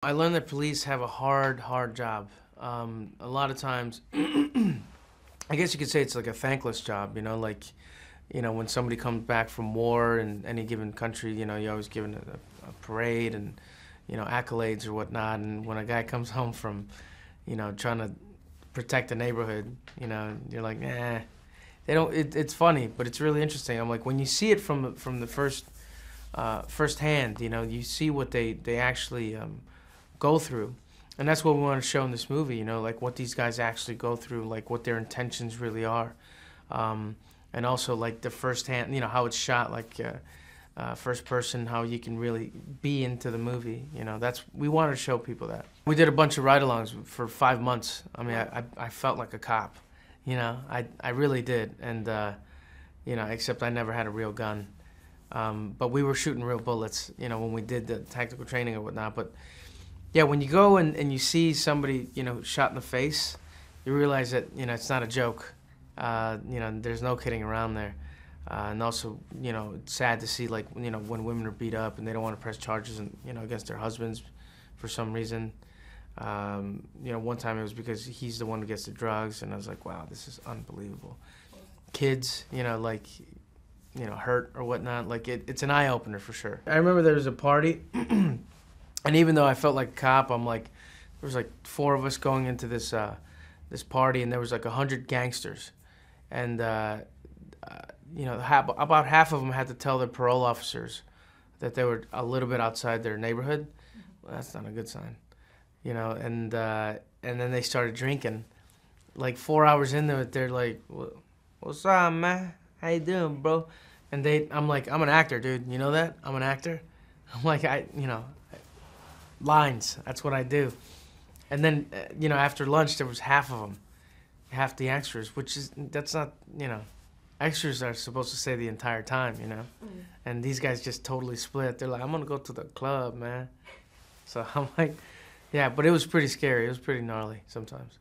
I learned that police have a hard job. A lot of times, I guess you could say it's like a thankless job, like, when somebody comes back from war in any given country, you're always given a parade and, accolades or whatnot. And when a guy comes home from, trying to protect the neighborhood, you're like, eh. They don't, it's funny, but it's really interesting. I'm like, when you see it from the first hand, you see what they actually go through. And that's what we want to show in this movie, like what these guys actually go through, like what their intentions really are. And also like the first hand, how it's shot, like first person, how you can really be into the movie. We wanted to show people that. We did a bunch of ride-alongs for 5 months. I mean, I felt like a cop, I really did. And, except I never had a real gun. But we were shooting real bullets, when we did the tactical training or whatnot. But yeah, when you go and you see somebody, shot in the face, you realize that, it's not a joke. There's no kidding around there. And also, it's sad to see, like, when women are beat up and they don't want to press charges and, against their husbands for some reason. One time it was because he's the one who gets the drugs, and I was like, wow, this is unbelievable. Kids, hurt or whatnot, like it's an eye-opener for sure. I remember there was a party, and even though I felt like a cop, I'm like, there was like 4 of us going into this this party, and there was like 100 gangsters, and about half of them had to tell their parole officers that they were a little bit outside their neighborhood. Well, that's not a good sign, and then they started drinking. Like 4 hours into it, they're like, "What's up, man? How you doing, bro?" And I'm like, I'm an actor, dude. You know that? I'm an actor. I'm like, lines. That's what I do. And then, after lunch, there was half of them, half the extras, that's not, extras are supposed to stay the entire time, And these guys just totally split. They're like, I'm gonna go to the club, man. So I'm like, yeah, but it was pretty scary. It was pretty gnarly sometimes.